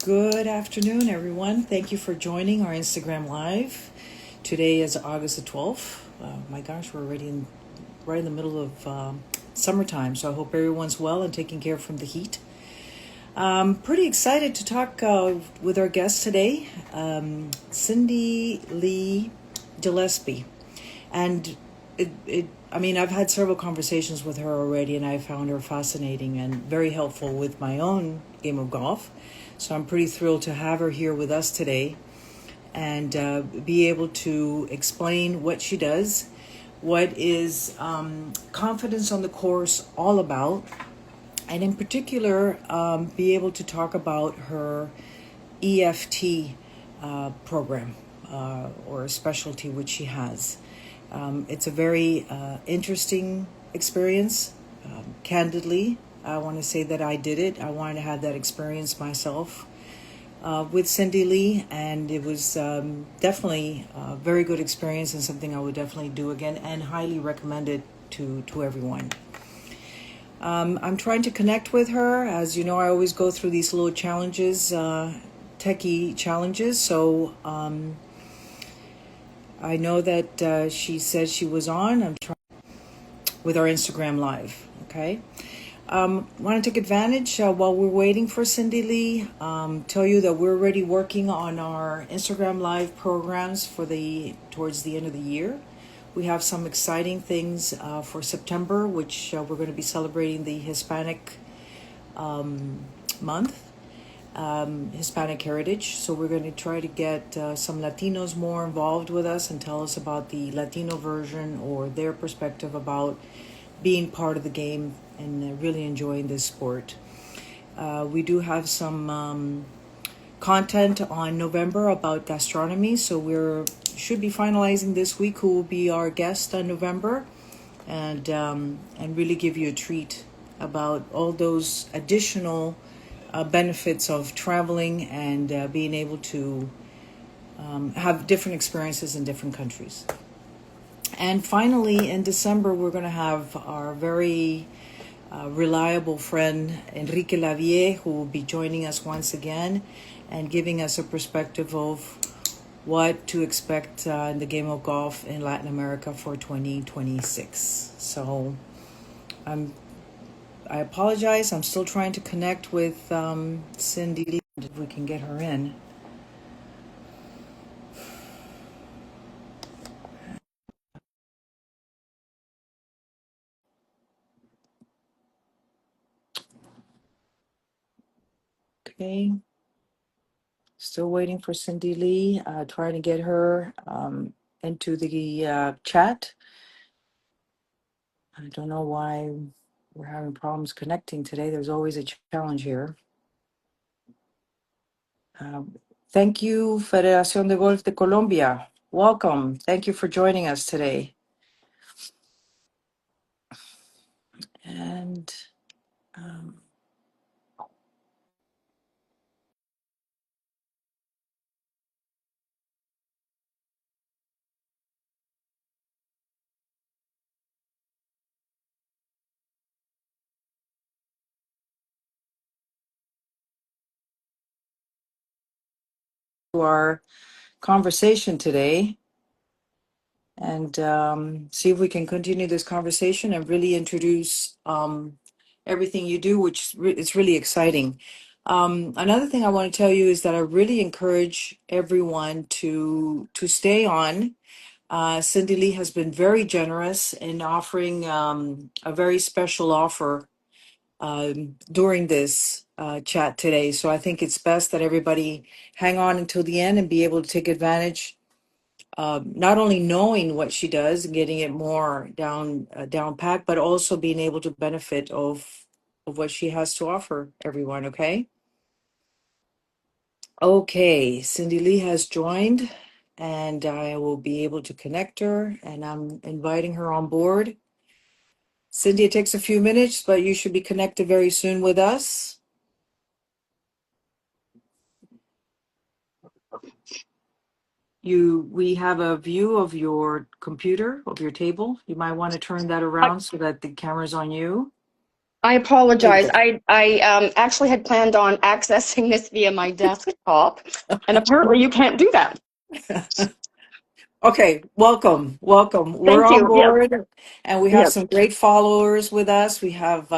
Good afternoon, everyone. Thank you for joining our Instagram Live. Today is August the 12th. My gosh, we're already right in the middle of summertime, so I hope everyone's well and taking care from the heat. Pretty excited to talk with our guest today, Sindee Lee Gillespie. And I've had several conversations with her already, and I found her fascinating and very helpful with my own game of golf. So I'm pretty thrilled to have her here with us today and be able to explain what she does, what is confidence on the course all about, and in particular, be able to talk about her EFT program or a specialty which she has. It's a very interesting experience. Candidly, I want to say that I did it. I wanted to have that experience myself with Sindee Lee, and it was definitely a very good experience and something I would definitely do again and highly recommend it to everyone. I'm trying to connect with her. As you know, I always go through these little challenges, techie challenges, so I know that she said she was on. I'm trying with our Instagram Live. Okay. Want to take advantage while we're waiting for Sindee Lee. Tell you that we're already working on our Instagram Live programs for towards the end of the year. We have some exciting things for September, which we're going to be celebrating the Hispanic month. Hispanic heritage. So we're going to try to get some Latinos more involved with us and tell us about the Latino version or their perspective about being part of the game and really enjoying this sport. We do have some content on November about gastronomy, so should be finalizing this week who will be our guest on November, and really give you a treat about all those additional benefits of traveling and being able to have different experiences in different countries. And finally, in December, we're going to have our very reliable friend Enrique Lavie, who will be joining us once again and giving us a perspective of what to expect in the game of golf in Latin America for 2026. So I apologize. I'm still trying to connect with Sindee Lee, if we can get her in. Okay. Still waiting for Sindee Lee. Trying to get her into the chat. I don't know why we're having problems connecting today. There's always a challenge here. Thank you, Federación de Golf de Colombia. Welcome. Thank you for joining us today. And to our conversation today, and see if we can continue this conversation and really introduce everything you do, which is really exciting. Another thing I want to tell you is that I really encourage everyone to stay on. Sindee Lee has been very generous in offering a very special offer during this chat today. So I think it's best that everybody hang on until the end and be able to take advantage, not only knowing what she does and getting it more down pat, but also being able to benefit of what she has to offer everyone. Okay, Sindee Lee has joined, and I will be able to connect her, and I'm inviting her on board. Cindy, it takes a few minutes, but you should be connected very soon with us. We have a view of your computer, of your table. You might want to turn that around so that the camera's on you. I There you apologize. go. I actually had planned on accessing this via my desktop, and apparently you can't do that. Okay, welcome, welcome. We're Thank on you. Yes, board, and we have yes. some great followers with us. We have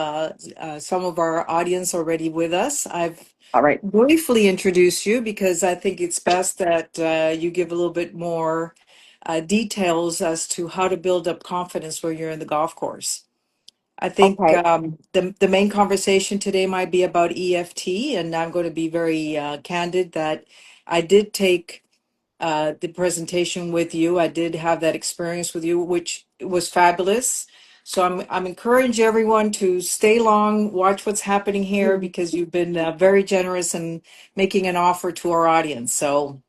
some of our audience already with us. I've All right. briefly introduced you because I think it's best that you give a little bit more details as to how to build up confidence when you're in the golf course. I think Okay. the main conversation today might be about EFT, and I'm going to be very candid that I did take the presentation with you. I did have that experience with you, which was fabulous. So I'm encouraging everyone to stay long, watch what's happening here Mhm. because you've been very generous in making an offer to our audience. So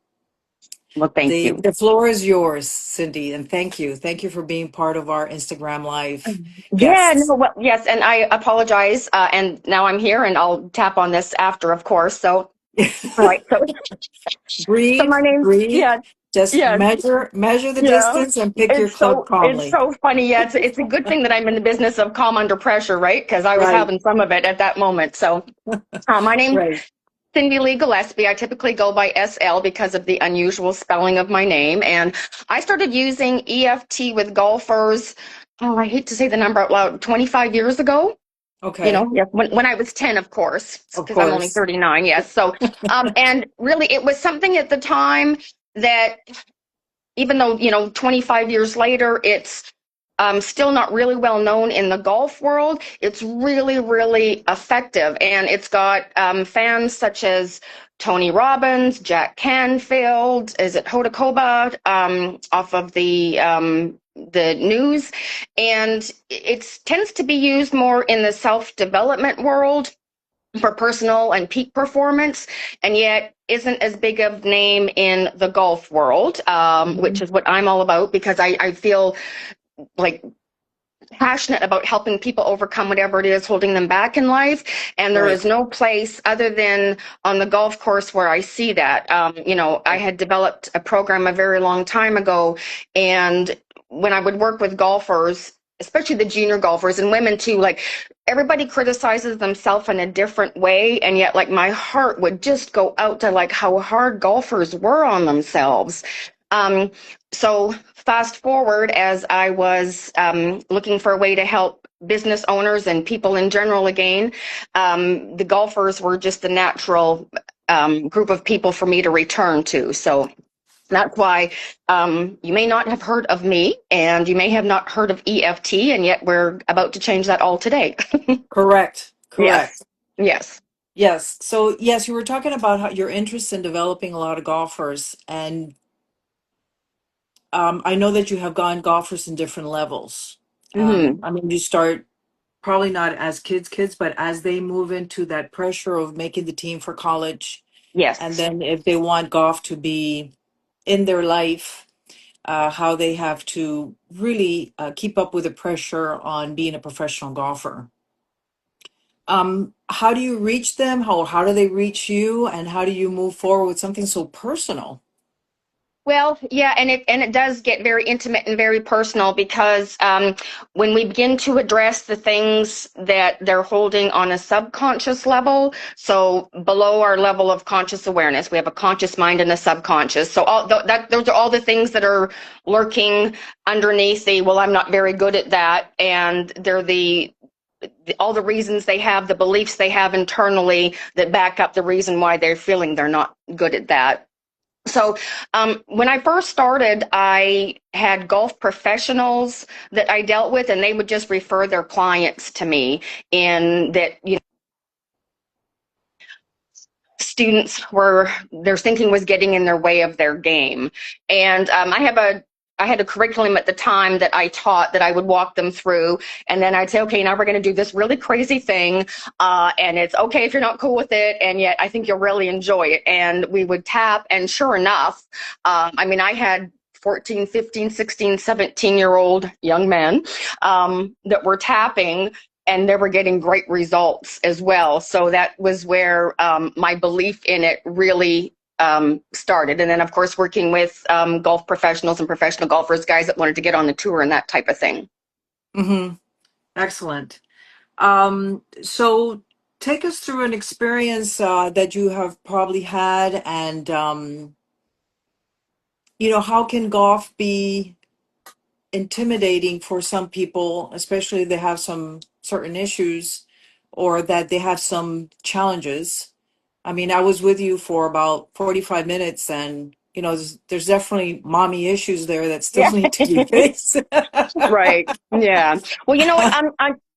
Well, thank you. the floor is yours, Cindy, and thank you for being part of our Instagram Live Yeah, no, guests. well, yes, and I apologize. And now I'm here, and I'll tap on this after, of course. So, all right. So Breathe, my name's breathe. yeah, Just yeah. measure the Yeah, distance and pick your club it's calmly. so funny. Yeah, it's a good thing that I'm in the business of calm under pressure, right? Because I was Right, having some of it at that moment. So, my name's right. Sindee Lee Gillespie. I typically go by SL because of the unusual spelling of my name, and I started using EFT with golfers. Oh, I hate to say the number out loud. 25 years ago. Okay, Yeah, when I was 10, of course, of because I'm only course. 39. Yes. So, and really, it was something at the time that even though 25 years later it's still not really well known in the golf world, it's really really effective, and it's got fans such as Tony Robbins, Jack Canfield, is it Hodakoba, off of the news, and it tends to be used more in the self development world for personal and peak performance, and yet isn't as big of name in the golf world, which Mhm. is what I'm all about, because I feel like passionate about helping people overcome whatever it is holding them back in life. And there Right. is no place other than on the golf course where I see that. I had developed a program a very long time ago, and when I would work with golfers, especially the junior golfers and women too, like everybody criticizes themselves in a different way, and yet like my heart would just go out to like how hard golfers were on themselves. So fast forward, as I was looking for a way to help business owners and people in general again, the golfers were just the natural group of people for me to return to. So that's why you may not have heard of me, and you may have not heard of EFT, and yet we're about to change that all today. Correct. Yes, Correct. yes. Yes. So, yes, you were talking about how your interest in developing a lot of golfers, and I know that you have gone golfers in different levels. Hmm. I mean, you start probably not as kids, but as they move into that pressure of making the team for college, and Yes. then if they want golf to be in their life, how they have to really keep up with the pressure on being a professional golfer. How do you reach them? How do they reach you? And how do you move forward with something so personal? Well, yeah, and it does get very intimate and very personal, because when we begin to address the things that they're holding on a subconscious level, so below our level of conscious awareness, we have a conscious mind and a subconscious. So those are all the things that are lurking underneath the, well, I'm not very good at that, and they're all the reasons they have, the beliefs they have internally that back up the reason why they're feeling they're not good at that. So, when I first started, I had golf professionals that I dealt with, and they would just refer their clients to me. In that, students were, their thinking was getting in their way of their game, and I had a curriculum at the time that I taught that I would walk them through, and then I'd say, okay, now we're going to do this really crazy thing, and it's okay if you're not cool with it, and yet I think you'll really enjoy it. And we would tap, and sure enough, I mean, I had 14, 15, 16, 17-year-old young men that were tapping, and they were getting great results as well. So that was where my belief in it really started. And then, of course, working with golf professionals and professional golfers, guys that wanted to get on the tour and that type of thing. Hmm. Excellent. So take us through an experience that you have probably had, and how can golf be intimidating for some people, especially if they have some certain issues or that they have some challenges. I mean, I was with you for about 45 minutes, and there's definitely mommy issues there that still Yeah. need to be fixed. Right. Yeah. Well, you know what?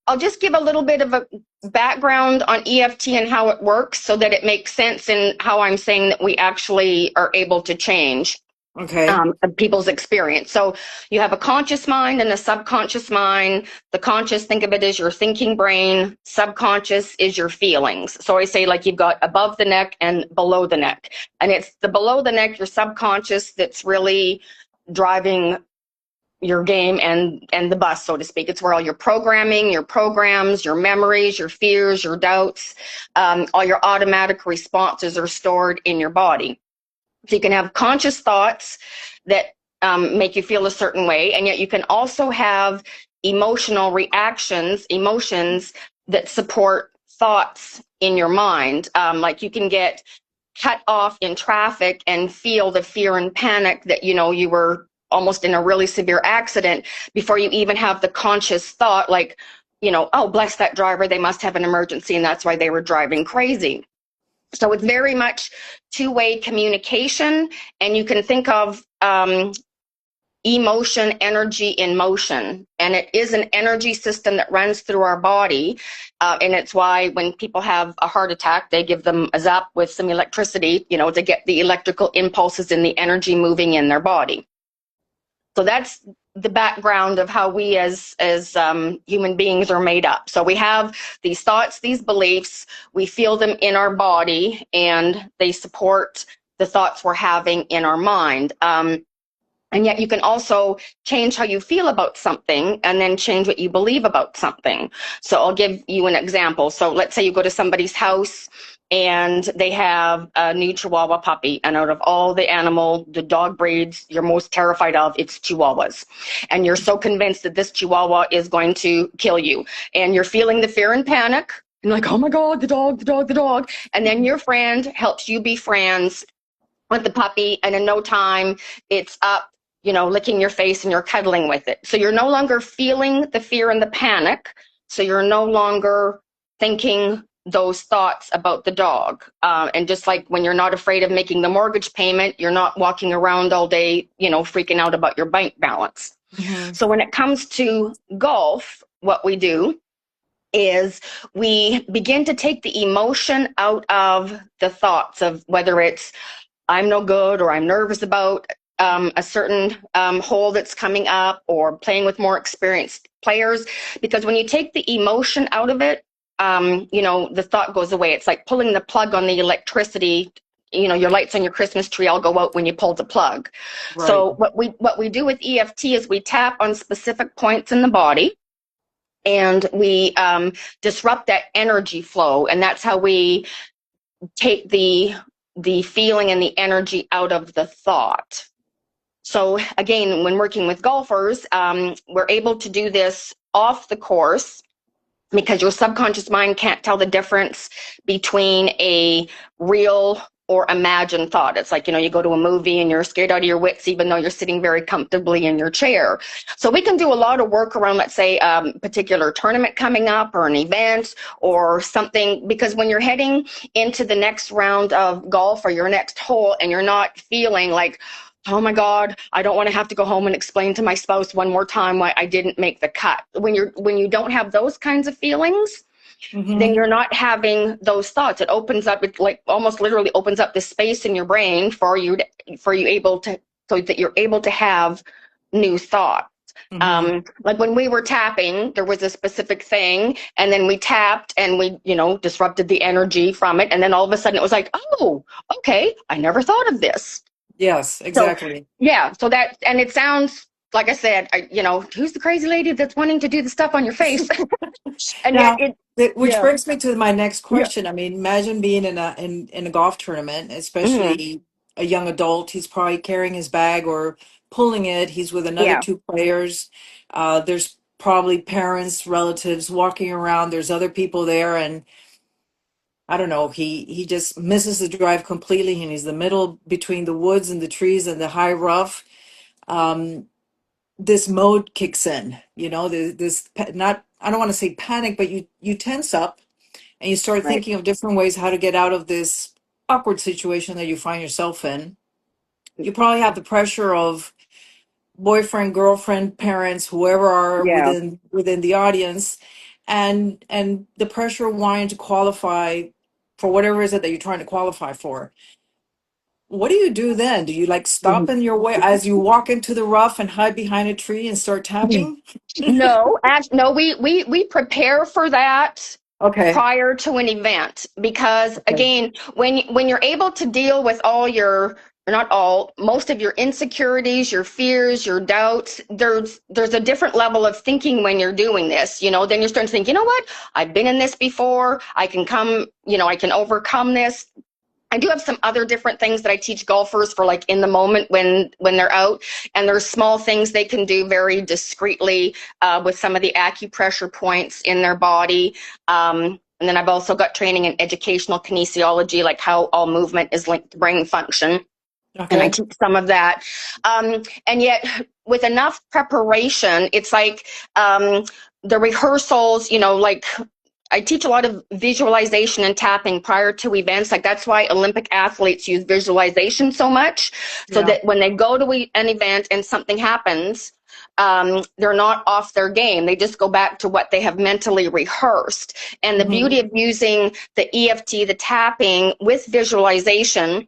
I'll just give a little bit of a background on EFT and how it works so that it makes sense in how I'm saying that we actually are able to change Okay. people's experience. So you have a conscious mind and a subconscious mind. The conscious, think of it as your thinking brain. Subconscious is your feelings. So I say like you've got above the neck and below the neck. And it's the below the neck, your subconscious, that's really driving your game and the bus, so to speak. It's where all your programming, your programs, your memories, your fears, your doubts, all your automatic responses are stored in your body. So you can have conscious thoughts that make you feel a certain way, and yet you can also have emotional reactions, emotions that support thoughts in your mind. Like you can get cut off in traffic and feel the fear and panic that you were almost in a really severe accident before you even have the conscious thought, like, oh, bless that driver, they must have an emergency and that's why they were driving crazy. So it's very much two-way communication, and you can think of emotion, energy in motion, and it is an energy system that runs through our body, and it's why when people have a heart attack, they give them a zap with some electricity, to get the electrical impulses and the energy moving in their body. So that's the background of how we as human beings are made up. So we have these thoughts, these beliefs, we feel them in our body, and they support the thoughts we're having in our mind. And yet you can also change how you feel about something and then change what you believe about something. So I'll give you an example. So let's say you go to somebody's house and they have a new Chihuahua puppy. And out of all the dog breeds you're most terrified of, it's Chihuahuas. And you're so convinced that this Chihuahua is going to kill you. And you're feeling the fear and panic. And like, oh my God, the dog, the dog, the dog. And then your friend helps you be friends with the puppy. And in no time, it's up, licking your face and you're cuddling with it. So you're no longer feeling the fear and the panic. So you're no longer thinking those thoughts about the dog. And just like when you're not afraid of making the mortgage payment, you're not walking around all day, freaking out about your bank balance. Mm-hmm. So when it comes to golf, what we do is we begin to take the emotion out of the thoughts of whether it's I'm no good or I'm nervous about a certain hole that's coming up, or playing with more experienced players. Because when you take the emotion out of it, the thought goes away. It's like pulling the plug on the electricity. Your lights on your Christmas tree all go out when you pull the plug. Right. So what we do with EFT is we tap on specific points in the body, and we disrupt that energy flow, and that's how we take the feeling and the energy out of the thought. So again, when working with golfers, we're able to do this off the course because your subconscious mind can't tell the difference between a real or imagined thought. It's like, you go to a movie and you're scared out of your wits, even though you're sitting very comfortably in your chair. So we can do a lot of work around, let's say, a particular tournament coming up or an event or something, because when you're heading into the next round of golf or your next hole and you're not feeling like, oh my God, I don't want to have to go home and explain to my spouse one more time why I didn't make the cut. When you don't have those kinds of feelings, Mm-hmm. then you're not having those thoughts. It opens up, it like almost literally opens up this space in your brain for you able to, so that you're able to have new thoughts. Mm-hmm. Like when we were tapping, there was a specific thing, and then we tapped and we, disrupted the energy from it. And then all of a sudden it was like, oh, okay, I never thought of this. Yes, So exactly. yeah, so that, and it sounds like I said, who's the crazy lady that's wanting to do the stuff on your face? And yet Now, it, which yeah, brings me to my next yeah, question. I mean, imagine being in a golf tournament, hmm, especially a young adult. He's probably carrying his bag or pulling it. He's with another yeah, two players. There's probably parents, relatives walking around. There's other people there, and I don't know. He just misses the drive completely, and he's the middle between the woods and the trees and the high rough. Um, this mode kicks in. You know, not, I don't want to say panic, but you tense up and you start Right. thinking of different ways how to get out of this awkward situation that you find yourself in. You probably have the pressure of boyfriend, girlfriend, parents, whoever are Yeah. within the audience, and the pressure of wanting to qualify for whatever is it that you're trying to qualify for. What do you do then? Do you like stop in your way as you walk into the rough and hide behind a tree and start tapping? No, no, we prepare for that Okay. prior to an event, because Okay. again, when you're able to deal with all your, not all, most of your insecurities, your fears, your doubts, there's a different level of thinking when you're doing this. Then you're starting to think, you know what, I've been in this before, I can come, I can overcome this. I do have some other different things that I teach golfers for, like, in the moment when they're out, and there's small things they can do very discreetly with some of the acupressure points in their body. And then I've also got training in educational kinesiology, like how all movement is linked to brain function, and I Okay. teach some of that. And yet, with enough preparation, it's like the rehearsals, like I teach a lot of visualization and tapping prior to events. Like, that's why Olympic athletes use visualization so much, so Yeah. that when they go to an event and something happens, they're not off their game. They just go back to what they have mentally rehearsed. And the Hmm. beauty of using the EFT, the tapping with visualization,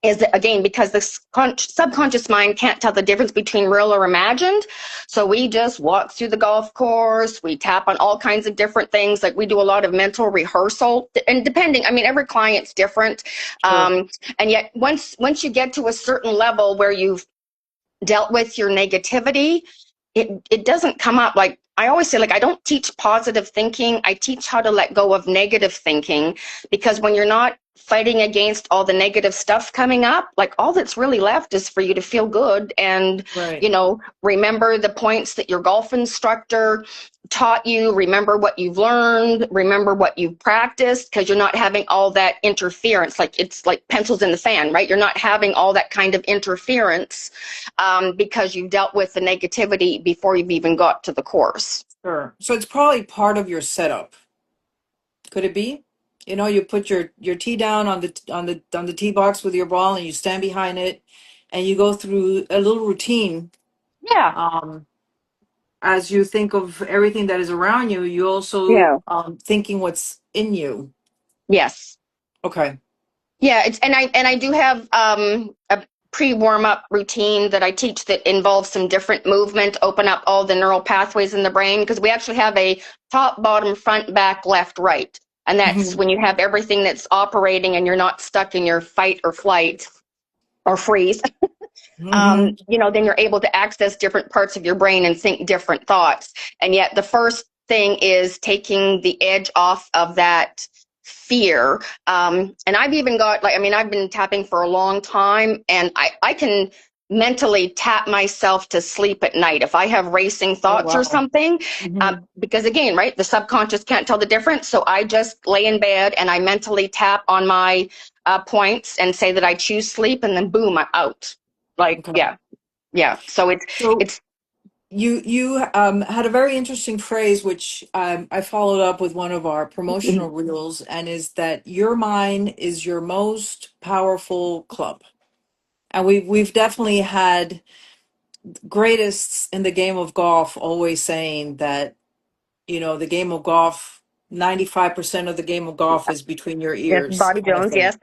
is that, again, because the subconscious mind can't tell the difference between real or imagined. So we just walk through the golf course, we tap on all kinds of different things. Like, we do a lot of mental rehearsal, and depending, I mean, every client's different. Sure. And yet, once you get to a certain level where you've dealt with your negativity, it doesn't come up. Like, I always say, like, I don't teach positive thinking, I teach how to let go of negative thinking, because when you're not fighting against all the negative stuff coming up, like, all that's really left is for you to feel good and, Right. remember the points that your golf instructor taught you, remember what you've learned, remember what you've practiced, because you're not having all that interference. Like, it's like pencils in the fan, right? You're not having all that kind of interference, because you've dealt with the negativity before you've even got to the course. Sure. So it's probably part of your setup. Could it be? You know, you put your tee down on the tee box with your ball, and you stand behind it, and you go through a little routine. Yeah. Um, as you think of everything that is around you, you also Yeah. thinking what's in you. Yes. Okay. Yeah. And I do have a pre-warm up routine that I teach that involves some different movement, open up all the neural pathways in the brain, because we actually have a top, bottom, front, back, left, right. And that's Hmm. when you have everything that's operating and you're not stuck in your fight or flight or freeze. Hmm. Then you're able to access different parts of your brain and think different thoughts. And yet, the first thing is taking the edge off of that fear. And I've even got, like, I mean, I've been tapping for a long time, and I can mentally tap myself to sleep at night if I have racing Oh thoughts or wow. something. Hmm. Because, again, right, the subconscious can't tell the difference. So I just lay in bed and I mentally tap on my points and say that I choose sleep, and then boom, I'm out. Like, Okay. yeah, yeah. So it's So it's you had a very interesting phrase, which I followed up with one of our promotional reels, and is that your mind is your most powerful club. And we've definitely had greatest in the game of golf always saying that, the game of golf, 95% of the game of golf is between your yes, ears, Bobby kind of Jones. thing. Yes.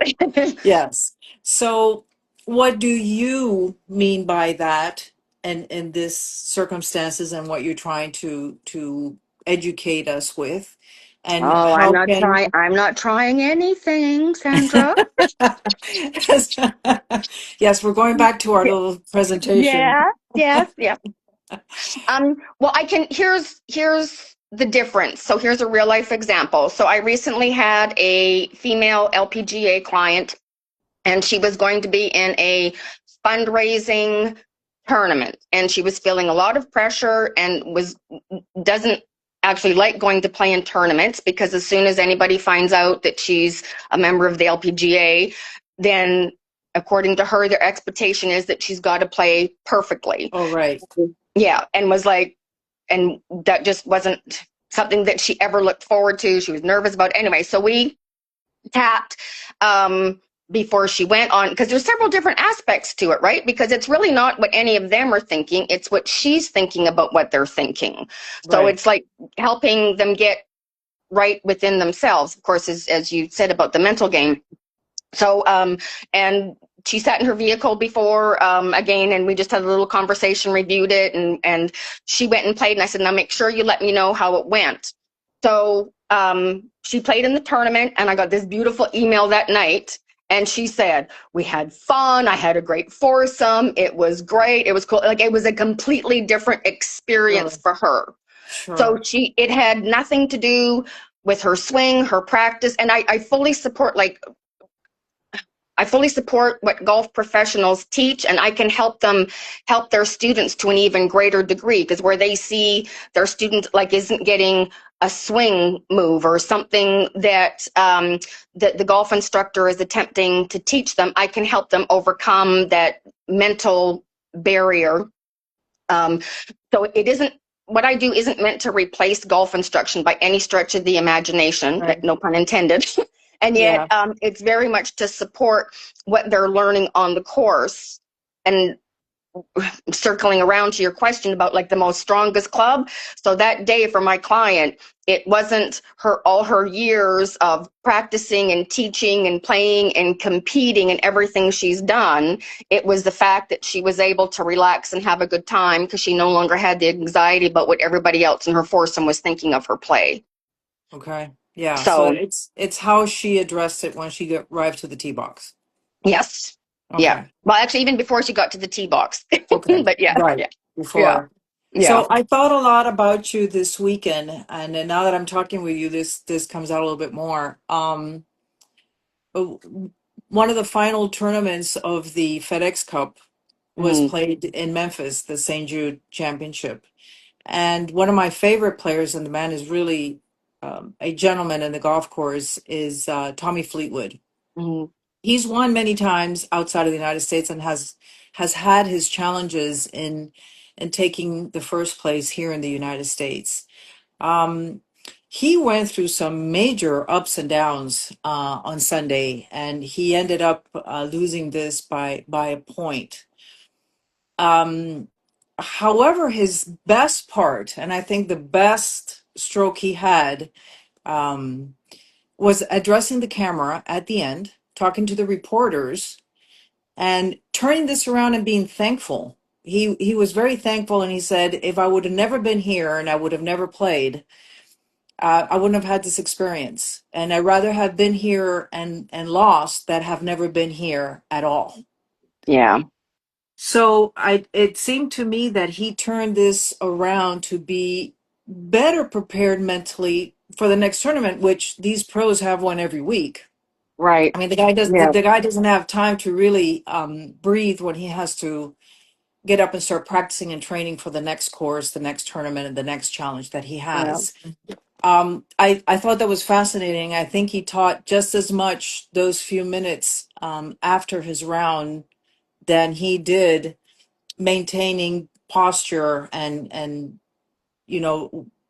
Yes. So, what do you mean by that, and in this circumstances, and what you're trying to educate us with, and Oh, I'm how not can trying. I'm not trying anything, Sandra. yes, we're going back to our little presentation. Yeah. Yes. Yeah. Well, I can. Here's the difference. So here's a real life example. So I recently had a female LPGA client, and she was going to be in a fundraising tournament, and she was feeling a lot of pressure and doesn't actually like going to play in tournaments, because as soon as anybody finds out that she's a member of the LPGA, then according to her, their expectation is that she's got to play perfectly. Oh, right. Yeah, and that just wasn't something that she ever looked forward to. She was nervous about it. Anyway, so we tapped before she went on, because there's several different aspects to it, right? Because it's really not what any of them are thinking, it's what she's thinking about what they're thinking. So Right. it's like helping them get right within themselves, of course, as you said about the mental game. So and she sat in her vehicle before again, and we just had a little conversation, reviewed it, and she went and played, and I said, now make sure you let me know how it went. So she played in the tournament, and I got this beautiful email that night, and she said, we had fun, I had a great foursome, it was great, it was cool. Like, it was a completely different experience Sure. for her. So Sure. it had nothing to do with her swing, her practice, and I fully support, I fully support what golf professionals teach, and I can help their students to an even greater degree, because where they see their student like isn't getting a swing move or something that that the golf instructor is attempting to teach them, I can help them overcome that mental barrier. So it isn't, what I do isn't meant to replace golf instruction by any stretch of the imagination, Right. no pun intended. And yet Yeah. it's very much to support what they're learning on the course. And circling around to your question about like the most strongest club. So that day for my client, it wasn't all her years of practicing and teaching and playing and competing and everything she's done. It was the fact that she was able to relax and have a good time, because she no longer had the anxiety about what everybody else in her foursome was thinking of her play. Okay. Yeah. So So it's how she addressed it when she arrived to the tee box. yes, yeah. Okay. Well, actually, even before she got to the tee box, Okay. but yeah, Right. yeah, yeah, Before. yeah. So I thought a lot about you this weekend, and then now that I'm talking with you, this comes out a little bit more. Uh, One of the final tournaments of the FedEx Cup was Mm, played in Memphis, the St. Jude Championship. And one of my favorite players, and the man is really a gentleman in the golf course, is Tommy Fleetwood. mm, He's won many times outside of the United States and has had his challenges in taking the first place here in the United States. Um, he went through some major ups and downs on Sunday, and he ended up losing this by a point. Um, However, his best part, and I think the best stroke he had, um, was addressing the camera at the end, talking to the reporters, and turning this around and being thankful. He was very thankful, and he said, "If I would have never been here and I would have never played, I wouldn't have had this experience. And I'd rather have been here and lost than have never been here at all." yeah. So it seemed to me that he turned this around to be better prepared mentally for the next tournament, which these pros have one every week. Right. I mean, Yeah. the guy doesn't have time to really breathe when he has to get up and start practicing and training for the next course, the next tournament, and the next challenge that he Yeah. has. I thought that was fascinating. I think he taught just as much those few minutes after his round than he did maintaining posture and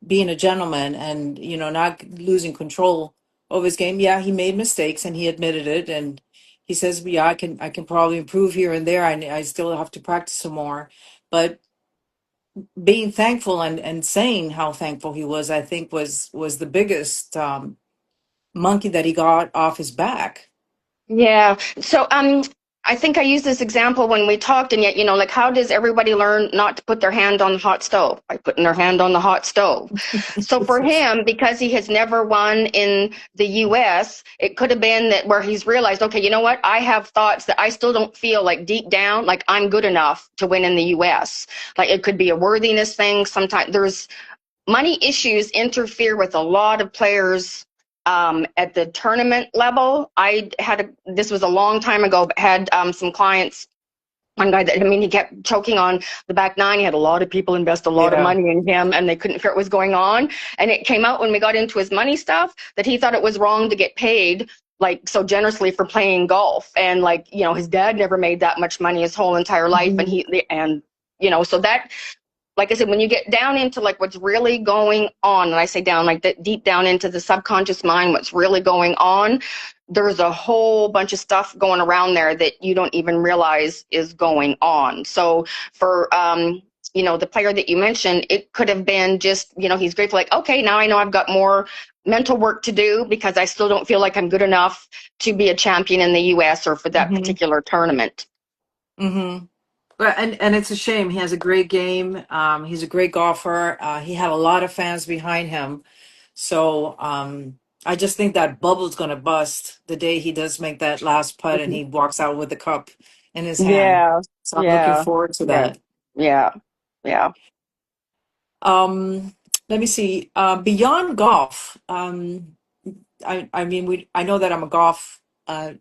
being a gentleman and not losing control of his game. Yeah, he made mistakes and he admitted it, and he says, yeah, I can probably improve here and there. I still have to practice some more, but being thankful and saying how thankful he was, I think was the biggest monkey that he got off his back. Yeah. So I think I used this example when we talked, and yet, like, how does everybody learn not to put their hand on the hot stove? By putting their hand on the hot stove. So for him, because he has never won in the US, it could have been that where he's realized, okay, you know what? I have thoughts that I still don't feel like deep down like I'm good enough to win in the US. Like, it could be a worthiness thing. Sometimes there's money issues interfere with a lot of players at the tournament level. This was a long time ago, but had some clients one guy that, I mean, he kept choking on the back nine. He had a lot of people invest a lot of Yeah. money in him, and they couldn't figure out what was going on. And it came out when we got into his money stuff that he thought it was wrong to get paid like so generously for playing golf. And like, you know, his dad never made that much money his whole entire life. Mhm. And you know, so that, like I said, when you get down into like what's really going on, and I say down, like that deep down into the subconscious mind, what's really going on, there's a whole bunch of stuff going around there that you don't even realize is going on. So for, you know, the player that you mentioned, it could have been just, you know, he's grateful, like, okay, now I know I've got more mental work to do because I still don't feel like I'm good enough to be a champion in the US or for that Mhm. particular tournament. Mhm. But and it's a shame. He has a great game. He's a great golfer. He had a lot of fans behind him. So I just think that bubble's gonna bust the day he does make that last putt and he walks out with the cup in his hand. Yeah, So I'm looking yeah, forward to yeah, that. yeah, yeah. Let me see. Beyond golf, I mean, I know that I'm a golf uh,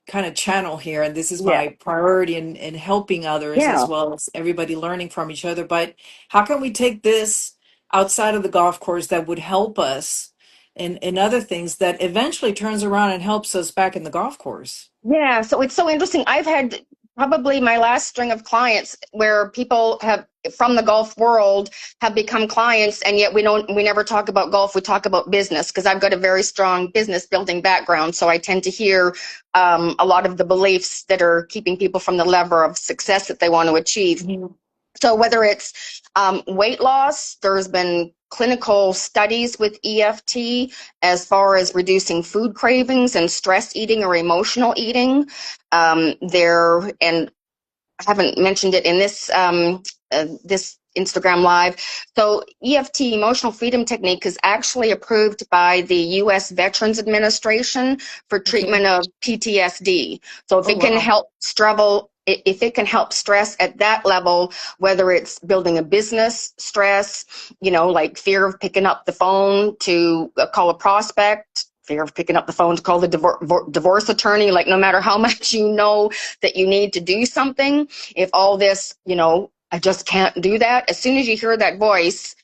kind of channel here, and this is Yeah. my priority in helping others as Yeah. well as everybody learning from each other. But how can we take this outside of the golf course that would help us in other things that eventually turns around and helps us back in the golf course? Yeah. So it's so interesting. I've had probably my last string of clients where people have from the golf world have become clients, and yet we never talk about golf. We talk about business because I've got a very strong business building background. So I tend to hear a lot of the beliefs that are keeping people from the lever of success that they want to achieve. Mhm. So whether it's weight loss, there's been clinical studies with EFT as far as reducing food cravings and stress eating or emotional eating. And I haven't mentioned it in this Instagram live. So EFT, emotional freedom technique, is actually approved by the U.S. Veterans Administration for Okay. treatment of PTSD. So Oh wow. if it can help stress at that level, whether it's building a business stress, you know, like fear of picking up the phone to call a prospect, fear of picking up the phone to call the divorce attorney, like no matter how much you know that you need to do something, if all this, you know, I just can't do that, as soon as you hear that voice,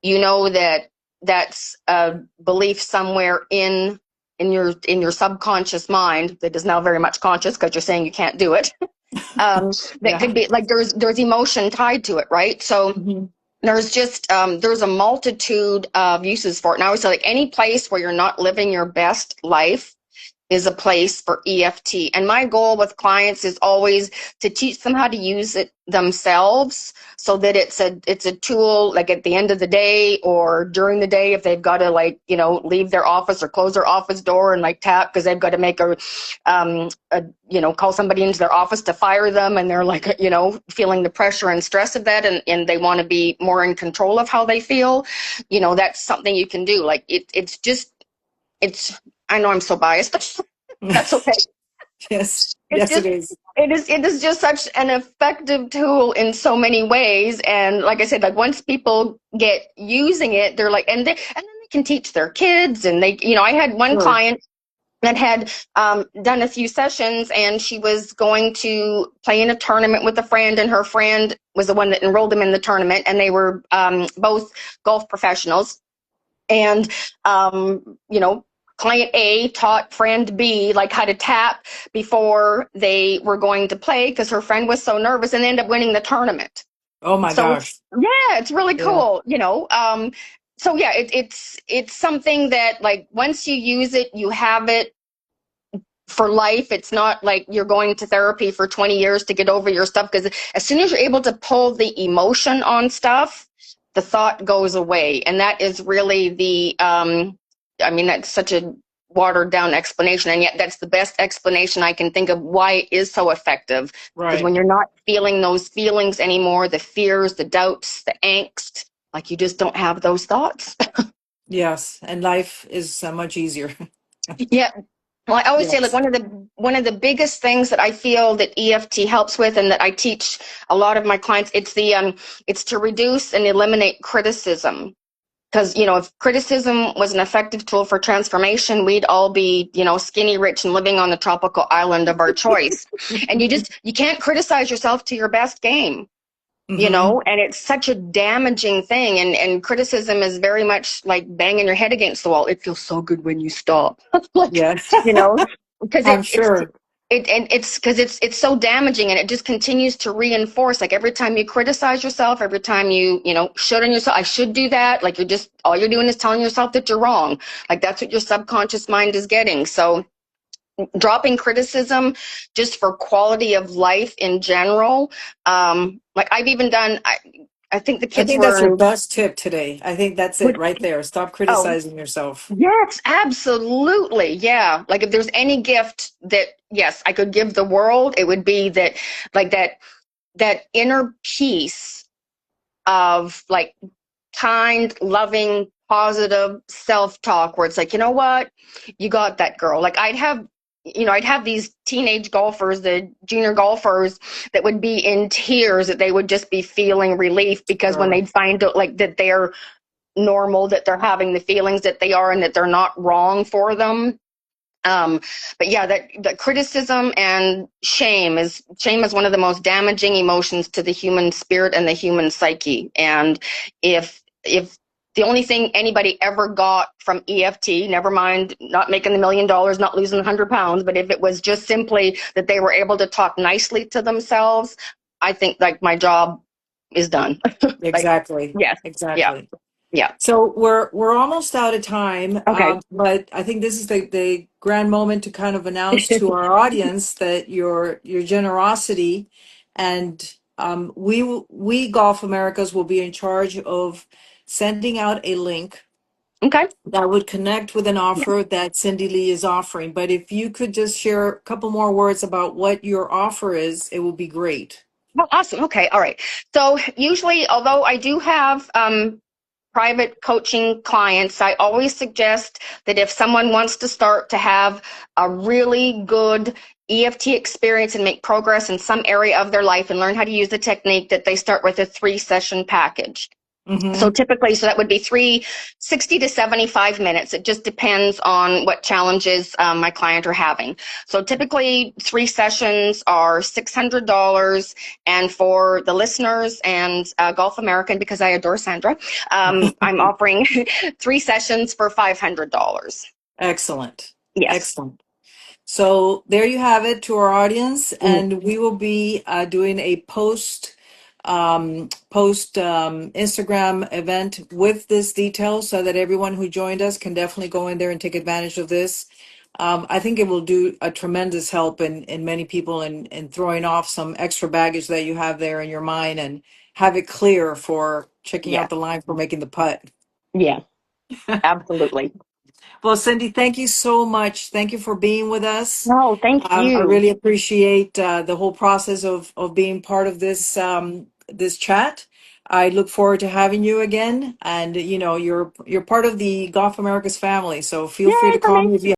you know that that's a belief somewhere in your subconscious mind that is now very much conscious because you're saying you can't do it. That Yeah. could be like there's emotion tied to it, right? So Mhm. there's a multitude of uses for it. And I always say, like, any place where you're not living your best life is a place for EFT. And my goal with clients is always to teach them how to use it themselves so that it's a tool, like at the end of the day or during the day, if they've got to, like, you know, leave their office or close their office door and like tap because they've got to make you know, call somebody into their office to fire them, and they're like, you know, feeling the pressure and stress of that, and they want to be more in control of how they feel. You know, that's something you can do. Like it's I know I'm so biased. That's okay. Yes. It's Yes, it just is. it is just such an effective tool in so many ways. And like I said, like once people get using it, they're like, and then they can teach their kids. And they, you know, I had one Sure. client that had done a few sessions, and she was going to play in a tournament with a friend, and her friend was the one that enrolled them in the tournament, and they were both golf professionals. And you know, client A taught friend B like how to tap before they were going to play because her friend was so nervous, and they ended up winning the tournament. Oh my So gosh. yeah, it's really Yeah. cool, you know. So yeah, it's something that, like, once you use it, you have it for life. It's not like you're going to therapy for 20 years to get over your stuff, because as soon as you're able to pull the emotion on stuff, the thought goes away. And that is really I mean, that's such a watered down explanation, and yet that's the best explanation I can think of why it is so effective. Because Right. when you're not feeling those feelings anymore, the fears, the doubts, the angst, like, you just don't have those thoughts. Yes. And life is much easier. Yeah. Well, I always say, like, Yes. one of the biggest things that I feel that EFT helps with, and that I teach a lot of my clients, it's to reduce and eliminate criticism. because if criticism was an effective tool for transformation, we'd all be skinny rich and living on the tropical island of our choice. And you can't criticize yourself to your best game. Mm-hmm. And it's such a damaging thing. And criticism is very much like banging your head against the wall. It feels so good when you stop. Like, Yes. because I'm sure. it's because it's so damaging, and it just continues to reinforce. Like every time you criticize yourself, every time you should on yourself, I should do that. Like all you're doing is telling yourself that you're wrong. Like that's what your subconscious mind is getting. So dropping criticism just for quality of life in general. Like I've even done. I think the I kids think that's your were. best tip today. I think that's it right there. Stop Oh, criticizing yourself. yes, absolutely. Yeah. Like if there's any gift that, yes, I could give the world, it would be that, like that inner peace of like kind, loving, positive self-talk where it's like, you know what? You got that, girl. Like I'd have these teenage golfers, the junior golfers that would be in tears, that they would just be feeling relief because when Sure. they'd find out like that they're normal, that they're having the feelings that they are, and that they're not wrong for them. Um, but yeah, that criticism and shame is one of the most damaging emotions to the human spirit and the human psyche. And if the only thing anybody ever got from EFT, never mind not making the $1 million, not losing 100 pounds, but if it was just simply that they were able to talk nicely to themselves, I think like my job is done. Like, Exactly. yes, yeah, Exactly. yeah. So we're almost out of time, Okay. but I think this is the grand moment to kind of announce to our audience that your generosity, and we Golf Americas will be in charge of sending out a link Okay. that would connect with an Yeah. offer that Sindee Lee is offering. But if you could just share a couple more words about what your offer is, it would be great. Well, awesome. Okay. All right. So usually, although I do have private coaching clients, I always suggest that if someone wants to start to have a really good EFT experience and make progress in some area of their life and learn how to use the technique, that they start with a 3-session package. So Mm-hmm. typically, so that would be 60 to 75 minutes. It just depends on what challenges my client are having. So typically 3 sessions are $600. And for the listeners and Gulf American, because I adore Sandra, I'm offering 3 sessions for $500. Excellent. Yes. Excellent. So there you have it to our audience, Mm. and we will be doing a post Instagram event with this detail so that everyone who joined us can definitely go in there and take advantage of this. I think it will do a tremendous help in many people in throwing off some extra baggage that you have there in your mind and have it clear for checking Yeah. out the line for making the putt. Yeah. Absolutely. Well, Cindy, thank you so much. Thank you for being with us. No, thank I you. really appreciate the whole process of being part of this chat. I look forward to having you again, and you're part of the Golf Americas family. So feel free Yay to for call me. me if you